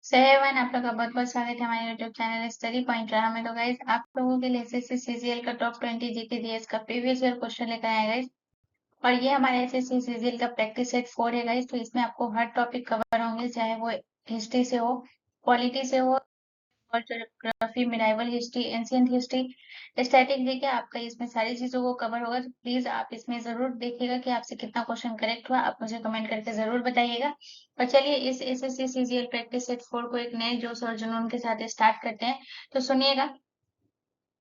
सहवन आप लोग का बहुत बहुत स्वागत है हमारे यूट्यूब चैनल स्टडी पॉइंट रहा में। तो गाइज आप लोगों के लिए एसएससी सीजीएल का टॉप 20 जीके जीएस का प्रीवियस ईयर क्वेश्चन लेकर आए गाइज। और ये हमारे एसएससी सीजीएल का प्रैक्टिस सेट 4 है गाइज। तो इसमें आपको हर टॉपिक कवर होंगे, चाहे वो हिस्ट्री से हो, पॉलिटी से हो, और geography, medieval history, ancient history, static GK, आपका इसमें सारी चीजों को कवर होगा। तो प्लीज आप इसमें जरूर देखिएगा कि आपसे कितना क्वेश्चन करेक्ट हुआ। आप मुझे कमेंट करके जरूर बताइएगा। और चलिए इस एसएससी सीजीएल प्रैक्टिस सेट 4 को एक नए जोश और जुनून के साथ स्टार्ट करते हैं। तो सुनिएगा।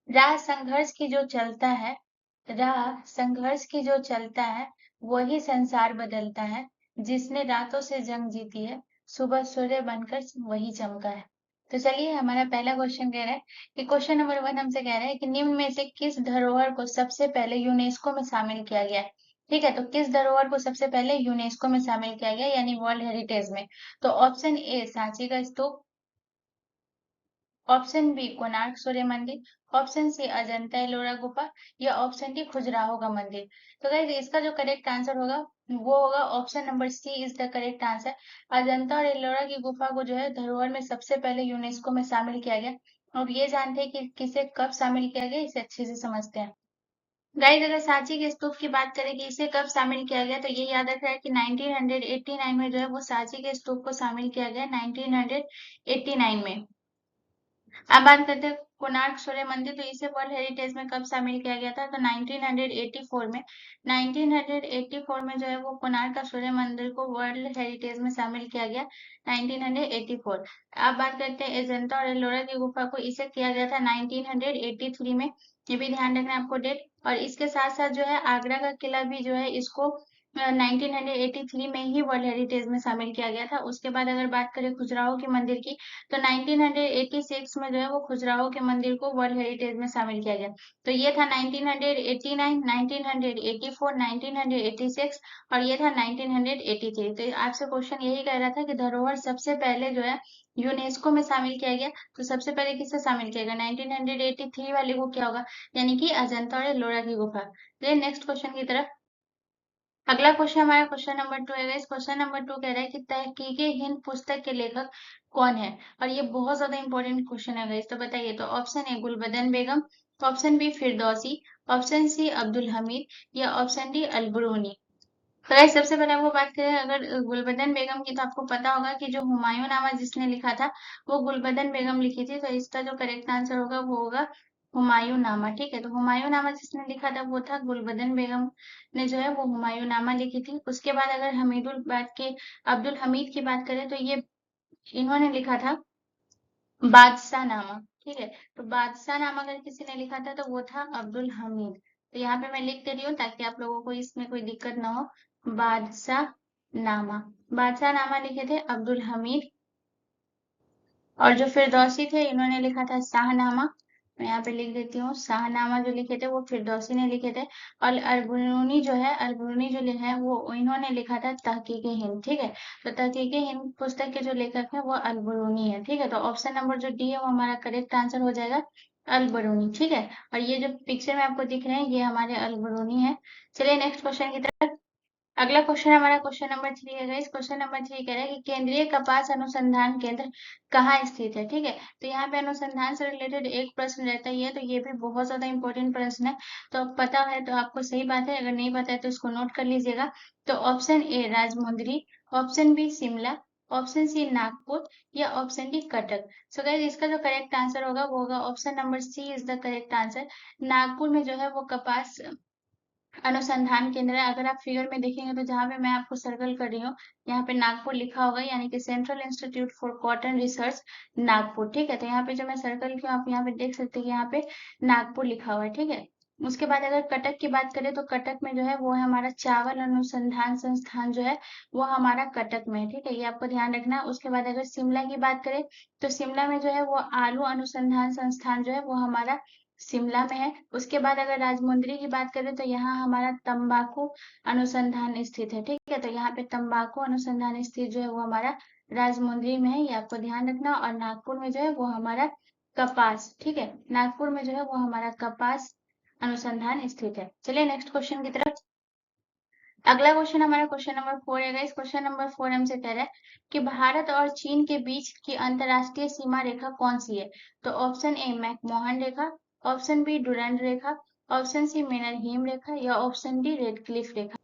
राह संघर्ष की जो चलता है, राह संघर्ष की जो चलता है, वही संसार बदलता है। जिसने रातों से जंग जीती है, सुबह सूर्य बनकर वही चमका है। तो चलिए हमारा पहला क्वेश्चन कह रहा है कि क्वेश्चन नंबर 1 हमसे कह रहा है कि निम्न में से किस धरोहर को सबसे पहले यूनेस्को में शामिल किया गया है। ठीक है, तो किस धरोहर को सबसे पहले यूनेस्को में शामिल किया गया यानी वर्ल्ड हेरिटेज में। तो ऑप्शन ए सांची का स्तूप, ऑप्शन बी कोणार्क सूर्य मंदिर, ऑप्शन सी अजंता एलोरा गुफा, या ऑप्शन डी खजुराहो का मंदिर। तो गाइस इसका जो करेक्ट आंसर होगा वो होगा option number C is the correct answer. Ajanta और एलोरा की गुफा को जो है धरोहर में सबसे पहले यूनेस्को में शामिल किया गया। अब ये जानते हैं कि किसे कब शामिल किया गया, इसे अच्छे से समझते हैं। गाइस अगर सांची के स्तूप की बात करें कि इसे कब शामिल किया गया, तो ये याद रखना है कि 1989 में जो है वो सांची के स्तूप को शामिल किया गया 1989 में। अब बात करते हैं कोणार्क सूर्य मंदिर। तो इसे वर्ल्ड हेरिटेज में कब शामिल किया गया था, तो 1984 में। 1984 में जो है वो कोणार्क का सूर्य मंदिर को वर्ल्ड हेरिटेज में शामिल किया गया 1984। अब बात करते हैं अजंता और एलोरा की गुफा को, इसे किया गया था 1983 में। ये भी ध्यान रखना है आपको डेट। और इसके साथ साथ जो है आगरा का किला भी जो है इसको 1983 में ही वर्ल्ड हेरिटेज में शामिल किया गया था। उसके बाद अगर बात करें खजुराहो के मंदिर की, तो 1986 में जो है वो खजुराहो के मंदिर को वर्ल्ड हेरिटेज में शामिल किया गया। तो ये था 1989, 1984, 1986 और ये था 1983। तो आपसे क्वेश्चन यही कह रहा था कि धरोहर सबसे पहले जो है यूनेस्को में शामिल किया गया। तो सबसे पहले किसे शामिल किया गया, 1983 वाले को क्या होगा, यानी कि अजंता और एलोरा की गुफा। तो नेक्स्ट क्वेश्चन की तरफ। अगला क्वेश्चन हमारा क्वेश्चन नंबर 2 है। इस क्वेश्चन नंबर 2 कह रहा है कि तहकीके हिंद पुस्तक के लेखक कौन है। और ये बहुत ज्यादा इंपॉर्टेंट क्वेश्चन है गाइस। तो बताइए। तो option A Gulbadan Begum, option B Firdausi, option C Abdul Hamid, या ऑप्शन डी अलबरूनी। तो गाइस सबसे पहले आपको बात करें अगर गुलबदन बेगम की, तो आपको पता होगा कि जो हुमायूं नामा जिसने लिखा था वो गुलबदन बेगम लिखी थी। तो इसका जो करेक्ट आंसर होगा वो होगा हुमायूं नामा। ठीक है, तो हुमायूं नामा जिसने लिखा था वो था गुलबदन बेगम ने जो है वो हुमायूं नामा लिखी थी। उसके बाद अगर अब्दुल हमीद की बात करें तो ये इन्होंने लिखा था बादशाह नामा। ठीक है, तो बादशाह नामा अगर किसी ने लिखा था तो वो था अब्दुल हमीद। तो यहाँ पे मैं लिख दे रही हूँ ताकि आप लोगों को इसमें कोई दिक्कत ना हो। बादशाह नामा, बादशाह नामा लिखे थे अब्दुल हमीद। और जो फिरदौसी थे इन्होंने लिखा था शाहनामा। मैं यहाँ पे लिख देती हूँ, शाहनामा जो लिखे थे वो फिरदौसी ने लिखे थे। और अलबरूनी जो लिखा है वो इन्होंने लिखा था तहकीके हिंद। ठीक है, तो तहकीके हिंद पुस्तक के जो लेखक है वो अलबरूनी है। ठीक है, तो ऑप्शन नंबर जो डी है वो हमारा करेक्ट आंसर हो जाएगा, अलबरूनी। ठीक है, और ये जो पिक्चर में आपको दिख रहे हैं ये हमारे अलबरूनी है। चलिए नेक्स्ट क्वेश्चन की तरफ। अगला क्वेश्चन हमारा क्वेश्चन नंबर 3 है गाइस। क्वेश्चन नंबर 3 कह रहा है कि केंद्रीय कपास अनुसंधान केंद्र कहाँ स्थित है। ठीक है, तो यहाँ पे अनुसंधान से रिलेटेड एक प्रश्न रहता ही है। तो ये भी बहुत ज्यादा इंपॉर्टेंट प्रश्न है। तो अब पता है तो आपको सही बात है, अगर नहीं पता है तो इसको नोट कर लीजिएगा। तो option A Rajahmundry, option B Shimla, option C Nagpur, या option D Cuttack. So guys इसका जो करेक्ट आंसर होगा वो होगा option number C is the correct answer. Nagpur में जो है वो कपास अनुसंधान केंद्र है। अगर आप फिगर में देखेंगे तो जहाँ पे मैं आपको सर्कल कर रही हूँ यहाँ पे नागपुर लिखा होगा, यानी कि central institute for cotton research Nagpur. ठीक है, तो यहाँ पे जो मैं सर्कल की हूँ आप यहाँ पे देख सकते हैं, यहाँ पे नागपुर लिखा हुआ है। ठीक है, उसके बाद अगर कटक की बात करें तो कटक में जो है वो है हमारा चावल अनुसंधान संस्थान जो है वो हमारा कटक में है। ठीक है, ये आपको ध्यान रखना है। उसके बाद अगर शिमला की बात करें तो शिमला में जो है वो आलू अनुसंधान संस्थान जो है वो हमारा शिमला में है। उसके बाद अगर राजमुंदरी की बात करें तो यहाँ हमारा तंबाकू अनुसंधान स्थित है। ठीक है, तो यहाँ पे तंबाकू अनुसंधान स्थित जो है वो हमारा राजमुंदरी में है, ये आपको ध्यान रखना। और नागपुर में जो है वो हमारा कपास, ठीक है, नागपुर में जो है वो हमारा कपास अनुसंधान स्थित है। चलिए नेक्स्ट क्वेश्चन की तरफ। अगला क्वेश्चन हमारा क्वेश्चन नंबर 4 है गाइस। क्वेश्चन नंबर 4 हमसे कह रहा है कि भारत और चीन के बीच की अंतरराष्ट्रीय सीमा रेखा कौन सी है? तो ऑप्शन ए मैकमोहन रेखा, ऑप्शन बी डुरंड रेखा, ऑप्शन सी मेननहेम रेखा या ऑप्शन डी रेड क्लिफ रेखा।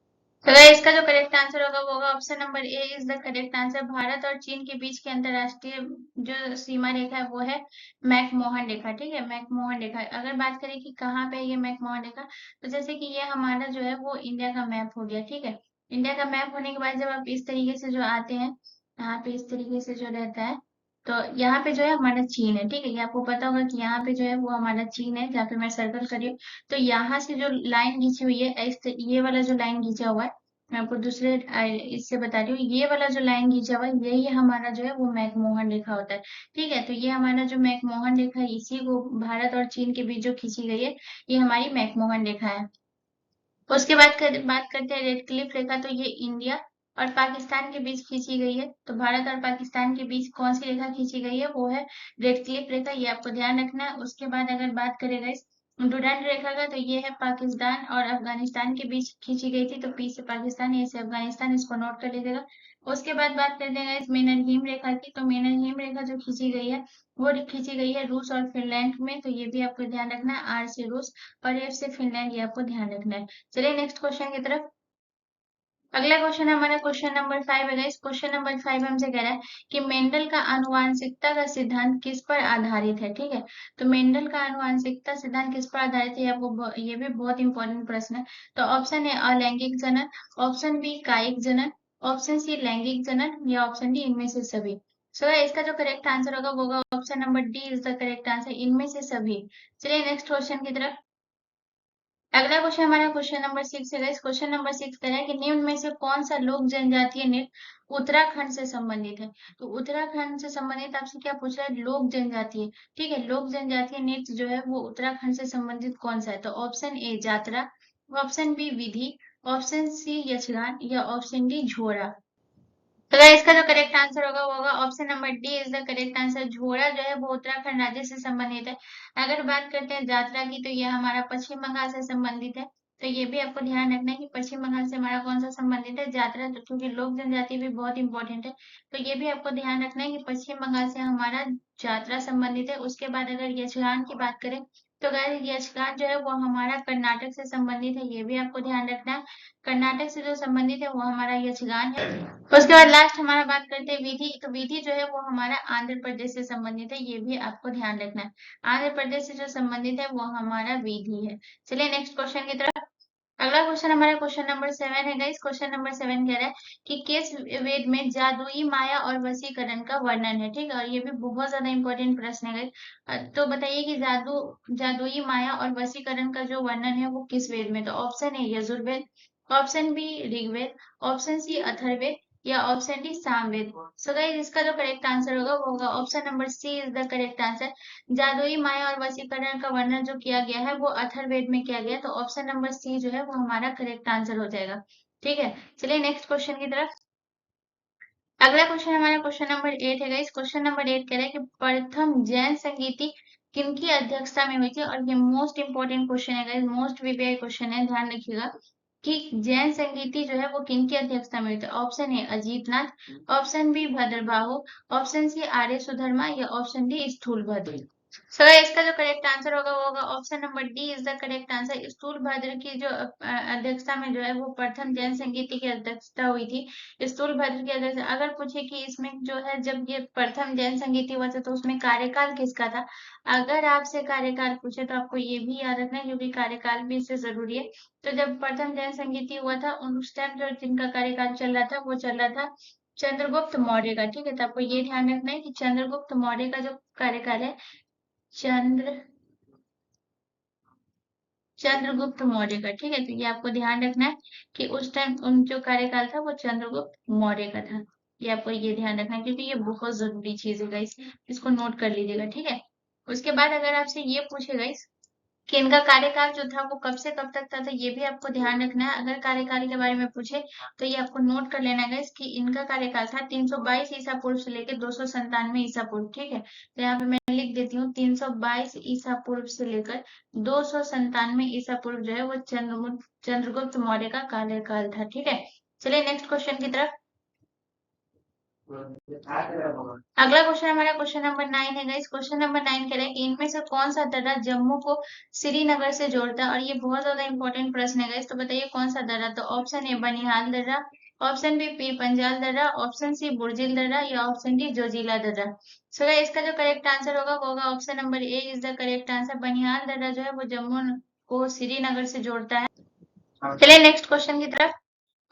तो गाइस इसका जो करेक्ट आंसर होगा वो होगा option number A is the correct answer. Bharat और चीन के बीच की अंतरराष्ट्रीय जो सीमा रेखा है वो है मैकमोहन रेखा। ठीक है, मैकमोहन रेखा। अगर बात करें कि कहाँ पे है ये मैकमोहन रेखा, तो जैसे कि ये हमारा जो है वो इंडिया का मैप हो गया। ठीक है, इंडिया का मैप होने के बाद जब आप इस तरीके से जो आते हैं, यहाँ पे इस तरीके से जो रहता है, तो यहाँ पे जो है हमारा चीन है। ठीक है, ये आपको पता होगा कि यहाँ पे जो है वो हमारा चीन है, जहाँ पे मैं सर्कल कर रही हूँ। तो यहाँ से जो लाइन खींची हुई है, ये वाला जो लाइन खींचा हुआ है, मैं आपको दूसरे इससे बता रही हूँ, ये वाला जो लाइन खींचा हुआ है यही हमारा जो है वो मैकमोहन रेखा होता है। ठीक है, तो ये हमारा जो मैकमोहन रेखा है, इसी को भारत और चीन के बीच जो खींची गई है, ये हमारी मैकमोहन रेखा है। उसके बाद बात करते हैं रेड क्लिफ रेखा। तो ये इंडिया और पाकिस्तान के बीच खींची गई है। तो भारत और पाकिस्तान के बीच कौन सी रेखा खींची गई है? वो है रेड क्लिफ रेखा, ये आपको ध्यान रखना है। उसके बाद अगर बात करेगा इस डुरंड रेखा का, तो ये है पाकिस्तान और अफगानिस्तान के बीच खींची गई थी। तो पी से पाकिस्तान, ए से अफगानिस्तान, इसको नोट कर लीजिएगा। उसके बाद बात करते हैं इस मेननहेम रेखा की। तो मेननहेम रेखा जो खींची गई है वो खींची गई है रूस और फिनलैंड में। तो ये भी आपको ध्यान रखना है, आर से रूस और एफ से फिनलैंड, ये आपको ध्यान रखना है। चलिए नेक्स्ट क्वेश्चन की तरफ। अगला क्वेश्चन हमारा क्वेश्चन नंबर 5 है। इस क्वेश्चन नंबर 5 हमसे कह रहा है कि मेंडल का आनुवांशिकता का सिद्धांत किस पर आधारित है? ठीक है, तो मेंडल का आनुवांशिकता सिद्धांत किस पर आधारित है? ये भी बहुत इंपॉर्टेंट प्रश्न है। तो ऑप्शन है अलैंगिक जनन, ऑप्शन बी कायिक जनन, ऑप्शन सी लैंगिक जनन या ऑप्शन डी इनमें से सभी। सो इसका जो करेक्ट आंसर होगा वो होगा option number D is the correct answer, इनमें से सभी। चलिए नेक्स्ट क्वेश्चन की तरफ। अगला क्वेश्चन हमारा क्वेश्चन नंबर 6 है। इस क्वेश्चन नंबर 6 कह रहा है कि निम्न में से कौन सा लोक जनजातीय नृत्य उत्तराखंड से संबंधित है? तो उत्तराखंड से संबंधित आपसे क्या पूछ रहा है? लोक जनजातीय। ठीक है, लोक जनजातीय नृत्य जो है वो उत्तराखंड से संबंधित कौन सा है? तो ऑप्शन ए जातरा, ऑप्शन बी विधि, ऑप्शन सी यक्षगान या ऑप्शन डी झोड़ा। तो गाइस इसका जो करेक्ट आंसर होगा वो होगा option number D is the correct answer. Jhora जो है वो उत्तराखंड राज्य से संबंधित है। अगर बात करते हैं यात्रा की, तो ये हमारा पश्चिम बंगाल से संबंधित है। तो ये भी आपको ध्यान रखना है कि पश्चिम बंगाल से हमारा कौन सा संबंधित है? यात्रा। तो क्योंकि लोक जनजाति भी बहुत इंपॉर्टेंट है, तो ये भी आपको ध्यान रखना है कि पश्चिम बंगाल से हमारा यात्रा संबंधित है। उसके बाद अगर यक्षगान की बात करें, तो गाइस यक्षगान जो है वो हमारा कर्नाटक से संबंधित है, ये भी आपको ध्यान रखना है। कर्नाटक से जो संबंधित है वो हमारा यक्षगान है। उसके बाद लास्ट हमारा बात करते हैं विधि। तो विधि जो है वो हमारा आंध्र प्रदेश से संबंधित है, ये भी आपको ध्यान रखना है। आंध्र प्रदेश से जो संबंधित है वो हमारा विधि है। चलिए नेक्स्ट क्वेश्चन की तरफ। अगला क्वेश्चन हमारा क्वेश्चन नंबर 7 है गाइस। क्वेश्चन नंबर 7 कह रहा है कि किस वेद में जादुई माया और वशीकरण का वर्णन है? ठीक है, और ये भी बहुत ज्यादा इंपॉर्टेंट प्रश्न है गाइस। तो बताइए कि जादुई माया और वशीकरण का जो वर्णन है वो किस वेद में? तो option A Yajurveda, option B Rigveda, option C Atharvaveda या option D Samaveda. So guys इसका जो करेक्ट आंसर होगा वो होगा option number C is the correct answer. जादुई माया और वशीकरण का वर्णन जो किया गया है वो अथर्ववेद में किया गया है। तो ऑप्शन नंबर सी जो है वो हमारा करेक्ट आंसर हो जाएगा। ठीक है, चलिए नेक्स्ट क्वेश्चन की तरफ। अगला क्वेश्चन हमारा क्वेश्चन नंबर 8 है। इस क्वेश्चन नंबर 8 कह रहा है कि प्रथम जैन संगीति किनकी अध्यक्षता में हुई थी? और ये मोस्ट इंपोर्टेंट क्वेश्चन है गाइस, मोस्ट वीवीआई क्वेश्चन है, ध्यान रखिएगा कि जैन संगीति जो है वो किनकी अध्यक्षता में हुई थी? Option A Ajitnath, option B Bhadrabahu, option C Arya Sudharma या ऑप्शन डी स्थूलभद्र। सो इसका जो करेक्ट आंसर होगा वो होगा option number D is the correct answer. Sthulabhadra की जो अध्यक्षता में जो है वो प्रथम जैन संगीति की अध्यक्षता हुई थी। स्थूलभद्र की अध्यक्षता। अगर पूछे कि इसमें जो है जब ये प्रथम जैन संगीति हुआ था तो उसमें कार्यकाल किसका था? अगर आपसे कार्यकाल पूछे तो आपको ये भी याद रखना है क्योंकि कार्यकाल भी इससे जरूरी है। तो जब प्रथम जैन संगीति हुआ था उस टाइम जो जिनका कार्यकाल चल रहा था वो चल रहा था चंद्रगुप्त मौर्य का। ठीक है, तो आपको ये ध्यान रखना है कि चंद्रगुप्त मौर्य का जो कार्यकाल है चंद्र चंद्रगुप्त मौर्य का। ठीक है, तो ये आपको ध्यान रखना है कि उस टाइम उन जो कार्यकाल था वो चंद्रगुप्त मौर्य का था। ये आपको ये ध्यान रखना है क्योंकि ये बहुत जरूरी चीज है गाइस, इसको नोट कर लीजिएगा। ठीक है, उसके बाद अगर आपसे ये पूछे गाइस कि इनका कार्यकाल जो था वो कब से कब तक था, तो ये भी आपको ध्यान रखना है। अगर कार्यकाल के बारे में पूछे तो ये आपको नोट कर लेना है कि इनका कार्यकाल था 322 ईसा पूर्व से लेकर 297 ईसा पूर्व। ठीक है, तो यहाँ पे मैं लिख देती हूँ 322 ईसा पूर्व से लेकर 297 ईसा पूर्व जो है वो चंद्रगुप्त मौर्य का कार्यकाल था। ठीक है, चलिए नेक्स्ट क्वेश्चन की तरफ। अगला क्वेश्चन हमारा क्वेश्चन नंबर 9 है गाइस। क्वेश्चन नंबर 9 कह रहा है कि इनमें से कौन सा दर्रा जम्मू को श्रीनगर से जोड़ता है, और ये बहुत ज्यादा इंपॉर्टेंट प्रश्न है गाइस। तो बताइए कौन सा दर्रा, तो ऑप्शन ए बनिहाल दर्रा, ऑप्शन बी पीर पंजाल दर्रा, ऑप्शन सी बुर्जिल दर्रा, या ऑप्शन डी जोजिला दर्रा। सो गाइस इसका जो करेक्ट आंसर होगा वो होगा option number A is the correct answer. Banihal दर्रा जो है वो जम्मू को श्रीनगर से जोड़ता है। चलिए नेक्स्ट क्वेश्चन की तरफ।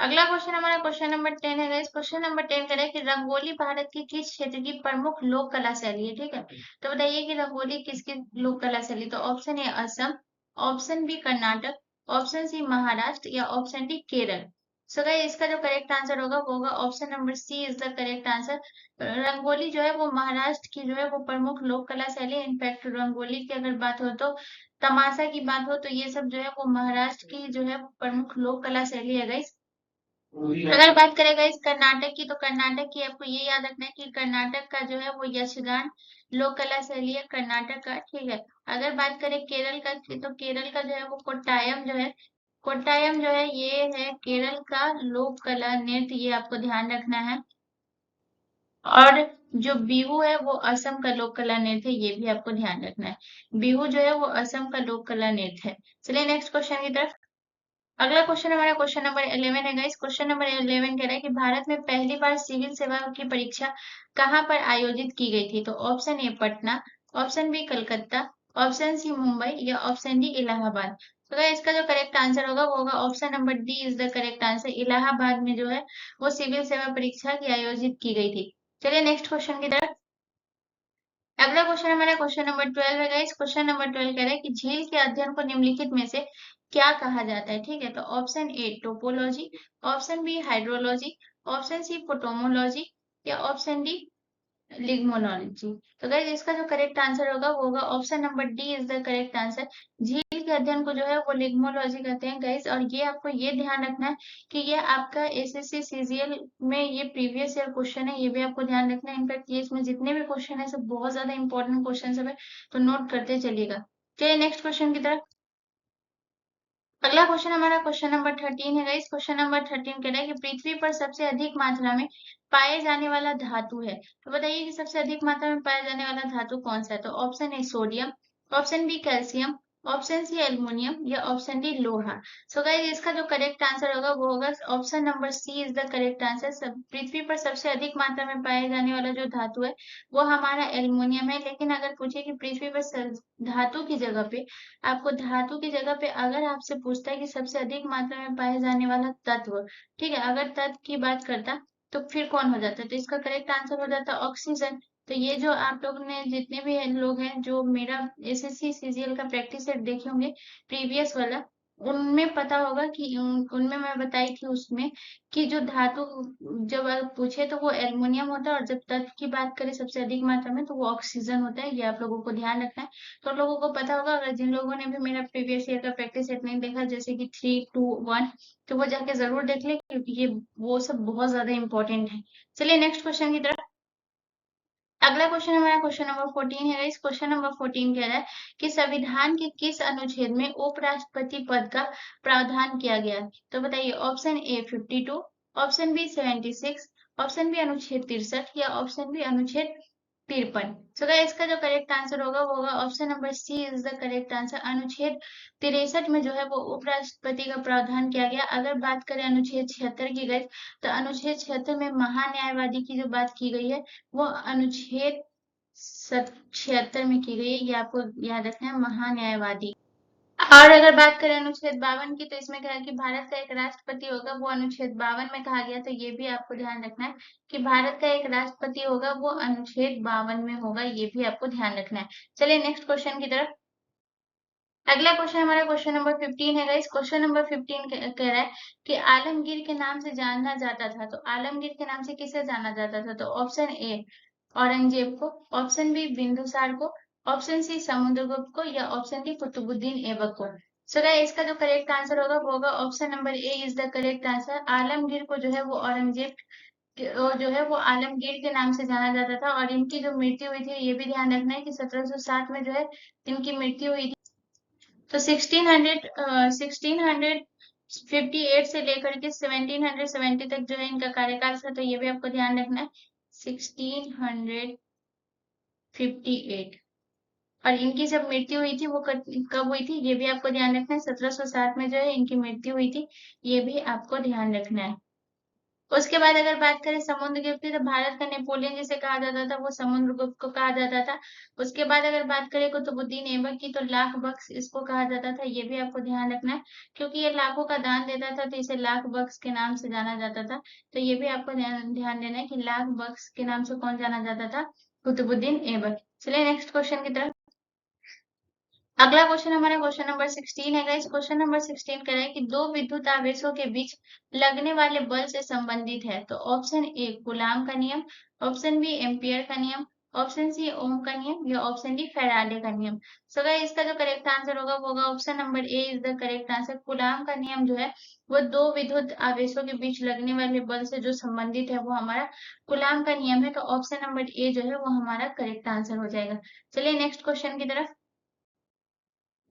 अगला क्वेश्चन हमारा क्वेश्चन नंबर 10 है गाइस। क्वेश्चन नंबर 10 कह रहा है कि रंगोली भारत की किस क्षेत्र की प्रमुख लोक कला शैली है। ठीक है, तो बताइए कि रंगोली किसकी लोक कला शैली, तो option A Assam, option B Karnataka, option C Maharashtra, या option D Kerala. So guys इसका जो करेक्ट आंसर होगा वो होगा option number C is the correct answer. Rangoli जो है वो महाराष्ट्र की जो है वो प्रमुख लोक कला शैली है। इनफैक्ट रंगोली की अगर बात हो तो तमाशा की बात हो तो ये सब जो है वो महाराष्ट्र की जो है प्रमुख लोक कला शैली है गाइस। अगर बात करेगा इस कर्नाटक की, तो कर्नाटक की आपको ये याद रखना है कि कर्नाटक का जो है वो यक्षगान लोक कला शैली है कर्नाटक का। ठीक है, अगर बात करें केरल का तो केरल का जो है वो कोट्टायम जो है, कोट्टायम जो है ये है केरल का लोक कला नृत्य, ये आपको ध्यान रखना है। और जो बिहू है वो असम का लोक कला नृत्य है, ये भी आपको ध्यान रखना है। बिहू जो है वो असम का लोक कला नृत्य है। चलिए नेक्स्ट क्वेश्चन की तरफ। अगला क्वेश्चन हमारा क्वेश्चन नंबर 11 है गाइस। क्वेश्चन नंबर 11 कह रहा है कि भारत में पहली बार सिविल सेवा की परीक्षा कहाँ पर आयोजित की गई थी, तो option A Patna, option B Calcutta, option C Mumbai, या ऑप्शन डी इलाहाबाद। तो गाइस इसका जो करेक्ट आंसर होगा वो होगा option number D is the correct answer. Allahabad में जो है वो सिविल सेवा परीक्षा की आयोजित की गई थी। चलिए नेक्स्ट क्वेश्चन की तरफ। अगला क्वेश्चन हमारा क्वेश्चन नंबर 12 है गाइस। क्वेश्चन नंबर 12 कह रहा है कि झील के अध्ययन को निम्नलिखित में से क्या कहा जाता है। ठीक है, तो option A topology, option B hydrology, option C potamology, या ऑप्शन डी लिग्मोलॉजी। तो गाइस इसका जो करेक्ट आंसर होगा वो होगा option number D is the correct answer. झील के अध्ययन को जो है वो लिग्मोलॉजी कहते हैं गाइस। और ये आपको ये ध्यान रखना है कि ये आपका एसएससी सीजीएल में ये प्रीवियस ईयर क्वेश्चन है, ये भी आपको ध्यान रखना है। इनफैक्ट ये इसमें जितने भी क्वेश्चन है सब बहुत ज्यादा इंपॉर्टेंट क्वेश्चन सब है, तो नोट करते चलिएगा। चलिए नेक्स्ट क्वेश्चन की तरफ। अगला क्वेश्चन हमारा क्वेश्चन नंबर 13 है गाइस। क्वेश्चन नंबर 13 कह रहा है कि पृथ्वी पर सबसे अधिक मात्रा में पाए जाने वाला धातु है, तो बताइए कि सबसे अधिक मात्रा में पाया जाने वाला धातु कौन सा है, तो option A sodium, option B calcium, option C aluminium, या ऑप्शन डी लोहा। सो गाइस इसका जो करेक्ट आंसर होगा वो होगा option number C is the correct answer. पृथ्वी पर सबसे अधिक मात्रा में पाए जाने वाला जो धातु है वो हमारा एल्युमिनियम है। लेकिन अगर पूछे कि पृथ्वी पर धातु की जगह पे, आपको धातु की जगह पे अगर आपसे पूछता है कि सबसे अधिक मात्रा में पाए जाने वाला तत्व, ठीक है, अगर तत्व की बात करता तो फिर कौन हो जाता है, तो इसका करेक्ट आंसर हो जाता है ऑक्सीजन। तो ये जो आप लोग ने जितने भी लोग हैं जो मेरा एसएससी सीजीएल का प्रैक्टिस सेट देखे होंगे प्रीवियस वाला, उनमें पता होगा कि उनमें मैं बताई थी उसमें कि जो धातु जब आप पूछे तो वो एल्युमिनियम होता है, और जब तत्व की बात करें सबसे अधिक मात्रा में तो वो ऑक्सीजन होता है। ये आप लोगों को ध्यान रखना है। तो लोगों को पता होगा, अगर जिन लोगों ने भी मेरा प्रीवियस ईयर का प्रैक्टिस सेट नहीं देखा जैसे कि 3, 2, 1, तो वो जाके जरूर देख ले क्योंकि ये वो सब बहुत ज्यादा इंपॉर्टेंट है। चलिए नेक्स्ट क्वेश्चन की तरफ। अगला क्वेश्चन हमारा क्वेश्चन नंबर 14 है। इस क्वेश्चन नंबर 14 कह रहा है कि संविधान के किस अनुच्छेद में उपराष्ट्रपति पद का प्रावधान किया गया है, तो बताइए option A 52, option B 76, option B अनुच्छेद 63, या ऑप्शन बी अनुच्छेद 53। सो गाइस इसका जो करेक्ट आंसर होगा वो होगा option number C is the correct answer. अनुच्छेद 63 में जो है वो उपराष्ट्रपति का प्रावधान किया गया। अगर बात करें अनुच्छेद 76 की गई, तो अनुच्छेद 76 में महान्यायवादी की जो बात की गई है वो अनुच्छेद 76 में की गई है, ये आपको याद रखना है, महान्यायवादी। और अगर बात करें अनुच्छेद 52 की, तो इसमें कहा कि भारत का एक राष्ट्रपति होगा, वो अनुच्छेद 52 में कहा गया। तो ये भी आपको ध्यान रखना है कि भारत का एक राष्ट्रपति होगा वो अनुच्छेद 52 में होगा, ये भी आपको ध्यान रखना है। चलिए नेक्स्ट क्वेश्चन की तरफ। अगला क्वेश्चन हमारा क्वेश्चन नंबर 15 है गाइस। क्वेश्चन नंबर 15 कह रहा है कि आलमगीर के नाम से जाना जाता था, तो आलमगीर के नाम से किसे जाना जाता था, तो ऑप्शन ए औरंगजेब को, ऑप्शन बी बिंदुसार को, ऑप्शन सी समुद्रगुप्त को या ऑप्शन डी कुतुबुद्दीन ऐबक को। सो गाइस इसका जो करेक्ट आंसर होगा वो होगा option number A is the correct answer. Alamgir को जो है वो औरंगजेब जो है वो आलमगीर के नाम से जाना जाता था, और इनकी जो मृत्यु हुई थी ये भी ध्यान रखना है कि 1760 में जो है इनकी मृत्यु हुई थी। तो 1658 से लेकर के 1770 तक जो है इनका कार्यकाल था, तो ये भी आपको ध्यान रखना है 1658। और इनकी जब मृत्यु हुई थी वो कब हुई थी ये भी आपको ध्यान रखना है, 1760 में जो है इनकी मृत्यु हुई थी, ये भी आपको ध्यान रखना है। उसके बाद अगर बात करें समुद्रगुप्त की, तो भारत का नेपोलियन जिसे कहा जाता था वो समुद्रगुप्त को कहा जाता था। उसके बाद अगर बात करें कुतुबुद्दीन ऐबक की, तो लाख बख्श इसको कहा जाता था, ये भी आपको ध्यान रखना है क्योंकि ये लाखों का दान देता था, तो इसे लाख बख्श के नाम से जाना जाता था। तो ये भी आपको ध्यान देना है कि लाख बख्श के नाम से कौन जाना जाता था, कुतुबुद्दीन ऐबक। चलिए नेक्स्ट क्वेश्चन की तरफ। अगला क्वेश्चन हमारा क्वेश्चन नंबर 16 है गाइस। क्वेश्चन नंबर 16 कह रहा है कि दो विद्युत आवेशों के बीच लगने वाले बल से संबंधित है। तो ऑप्शन ए कूलाम का नियम, ऑप्शन बी एम्पियर का नियम, ऑप्शन सी ओम का नियम या ऑप्शन डी फैराडे का नियम। सो गाइस इसका जो करेक्ट आंसर होगा वो होगा option number A is the correct answer. Coulomb का नियम जो है वो दो विद्युत आवेशों के बीच लगने वाले बल से जो संबंधित है वो हमारा कूलाम का नियम है। तो ऑप्शन नंबर ए जो है वो हमारा करेक्ट आंसर हो जाएगा। चलिए नेक्स्ट क्वेश्चन की तरफ।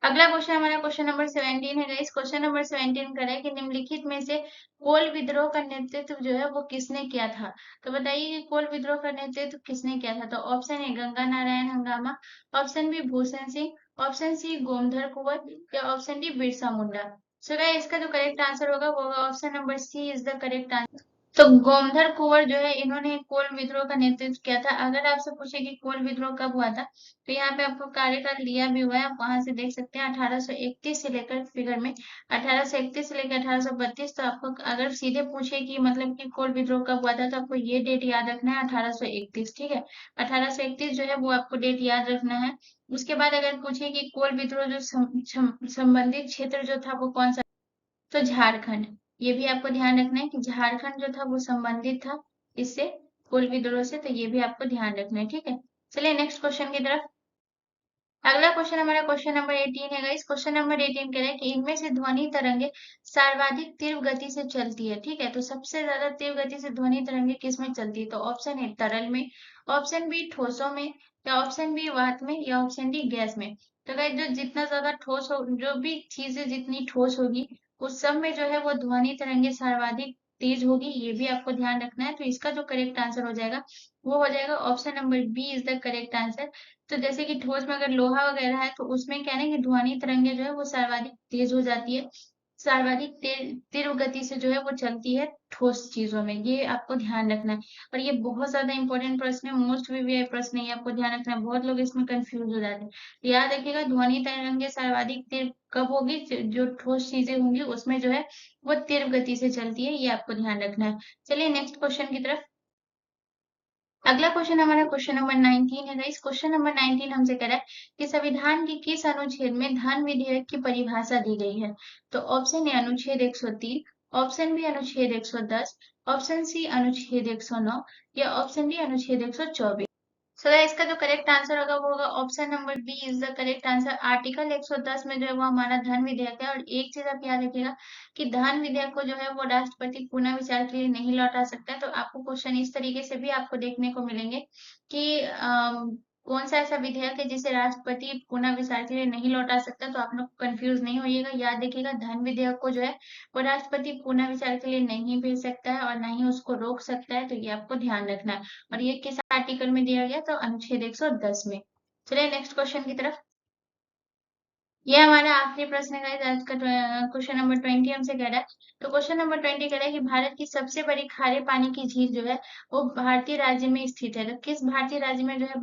अगला क्वेश्चन हमारा क्वेश्चन नंबर 17 है गाइस। क्वेश्चन नंबर 17 कर है कि निम्नलिखित में से कोल विद्रोह का नेतृत्व जो है वो किसने किया था। तो बताइए कि कोल विद्रोह का नेतृत्व किसने किया था। तो ऑप्शन ए गंगा नारायण हंगामा, option B Bhushan Singh, option C Gomdhar Konwar या option D Birsa Munda. So guys इसका जो करेक्ट आंसर होगा वो होगा option number C is the correct answer. तो गोमधर कुंवर जो है इन्होंने कोल विद्रोह का नेतृत्व किया था। अगर आपसे पूछे कि कोल विद्रोह कब हुआ था, तो यहाँ पे आपको कार्यकाल दिया भी हुआ है, आप वहां से देख सकते हैं 1831 से लेकर फिगर में 1831 से लेकर 1832। तो आपको अगर सीधे पूछे कि मतलब कि कोल विद्रोह कब हुआ था, तो आपको ये डेट याद रखना है 1831। ठीक है, 1831 जो है वो आपको डेट याद रखना है। उसके बाद अगर पूछे कि कोल विद्रोह जो संबंधित क्षेत्र जो था वो कौन सा, तो झारखंड। ये भी आपको ध्यान रखना है कि झारखंड जो था वो संबंधित था इससे, कोल विद्रोह से, तो ये भी आपको ध्यान रखना है। ठीक है, चलिए नेक्स्ट क्वेश्चन की तरफ। अगला क्वेश्चन हमारा क्वेश्चन नंबर 18 है गाइस। क्वेश्चन नंबर 18 कह रहा है कि इनमें से ध्वनि तरंगे सर्वाधिक तीव्र गति से चलती है। ठीक है, तो सबसे ज्यादा तीव्र गति से ध्वनि तरंगे किस में चलती है। तो ऑप्शन ए तरल में, ऑप्शन बी ठोसों में, या ऑप्शन बी वात में, या ऑप्शन डी गैस में। तो गाइस जो जितना ज्यादा ठोस हो, जो भी चीजें जितनी ठोस होगी उस सब में जो है वो ध्वनि तरंगे सर्वाधिक तेज होगी, ये भी आपको ध्यान रखना है। तो इसका जो करेक्ट आंसर हो जाएगा वो हो जाएगा option number B is the correct answer. तो जैसे कि ठोस में अगर लोहा वगैरह है तो उसमें क्या है ना कि ध्वनि तरंगे जो है वो सर्वाधिक तेज हो जाती है, सर्वाधिक तीव्र गति से जो है वो चलती है ठोस चीजों में, ये आपको ध्यान रखना है। और ये बहुत ज्यादा इंपॉर्टेंट प्रश्न है, मोस्ट वीवीआई प्रश्न है, ये आपको ध्यान रखना है। बहुत लोग इसमें कंफ्यूज हो जाते हैं, तो याद रखिएगा ध्वनि तरंगे सर्वाधिक तीव्र कब होगी, जो ठोस चीजें होंगी उसमें जो है वो तीव्र गति से चलती है, ये आपको ध्यान रखना है। चलिए नेक्स्ट क्वेश्चन की तरफ। अगला क्वेश्चन हमारा क्वेश्चन नंबर 19 है गाइस। क्वेश्चन नंबर 19 हमसे कह रहा है कि संविधान के किस अनुच्छेद में धन विधेयक की परिभाषा दी गई है। तो ऑप्शन ए अनुच्छेद 103, ऑप्शन बी अनुच्छेद 110, ऑप्शन सी अनुच्छेद 109 या ऑप्शन डी अनुच्छेद 124। सो इसका जो करेक्ट आंसर होगा वो होगा option number B is the correct answer. Article 110 में जो है वो हमारा धन विधेयक है। और एक चीज आप याद रखिएगा कि धन विधेयक को जो है वो राष्ट्रपति पुनः विचार के लिए नहीं लौटा सकता है। तो आपको क्वेश्चन इस तरीके से भी आपको देखने को मिलेंगे कि कौन सा ऐसा विधेयक है जिसे राष्ट्रपति पुनः विचार के लिए नहीं लौटा सकता। तो आप लोग कंफ्यूज नहीं होइएगा, याद रखिएगा धन विधेयक को जो है वो राष्ट्रपति पुनः विचार के लिए नहीं भेज सकता है और ना ही उसको रोक सकता है, तो ये आपको ध्यान रखना है। और ये किस आर्टिकल में दिया गया, तो अनुच्छेद 110 में। चलिए नेक्स्ट क्वेश्चन की तरफ। ये हमारा आखिरी प्रश्न है गाइस आज का। क्वेश्चन नंबर 20 हमसे कह रहा है। तो क्वेश्चन नंबर 20 कह रहा है कि भारत की सबसे बड़ी खारे पानी की झील जो है वो भारतीय राज्य में स्थित है। तो किस भारतीय राज्य में जो है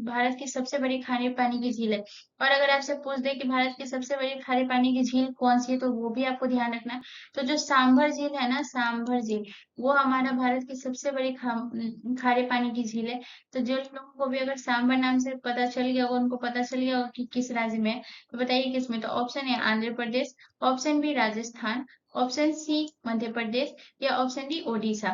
भारत की सबसे बड़ी खारे पानी की झील है। और अगर आपसे पूछ दे कि भारत की सबसे बड़ी खारे पानी की झील कौन सी है, तो वो भी आपको ध्यान रखना है। तो जो सांभर झील है ना, सांभर झील, वो हमारा भारत की सबसे बड़ी खारे पानी की झील है। तो जो लोगों को भी अगर सांभर नाम से पता चल गया होगा, उनको पता चल गया होगा कि किस राज्य में है, तो बताइए किसमें। तो option A Andhra Pradesh, option B Rajasthan, option C Madhya Pradesh या option D Odisha.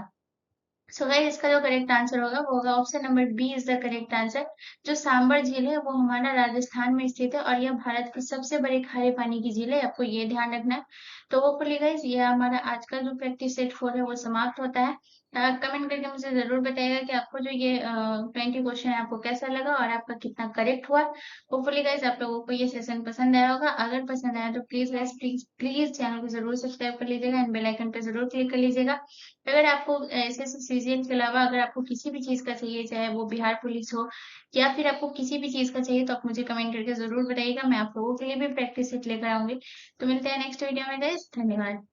So guys इसका जो करेक्ट आंसर होगा वो होगा option number B is the correct answer. जो सांबर झील है वो हमारा राजस्थान में स्थित है और यह भारत की सबसे बड़ी खारे पानी की झील है, आपको ये ध्यान रखना है। तो होपफुली गाइस ये हमारा आज का जो प्रैक्टिस सेट 4 है वो समाप्त होता है। कमेंट करके मुझे जरूर बताइएगा कि आपको जो ये 20 क्वेश्चन है आपको कैसा लगा और आपका कितना करेक्ट हुआ। होपफुली गाइस आप लोगों को ये सेशन पसंद आया होगा। अगर पसंद आया तो please guys please please channel को जरूर सब्सक्राइब कर लीजिएगा एंड बेल आइकन पे जरूर क्लिक कर लीजिएगा। अगर आपको ऐसे सीजीएल के अलावा अगर आपको किसी भी चीज का चाहिए, चाहे वो बिहार पुलिस हो या फिर आपको किसी भी चीज का चाहिए, तो आप मुझे कमेंट करके जरूर बताइएगा। मैं आप लोगों के लिए भी प्रैक्टिस सेट लेकर आऊंगी। तो मिलते हैं नेक्स्ट वीडियो में गाइस, धन्यवाद।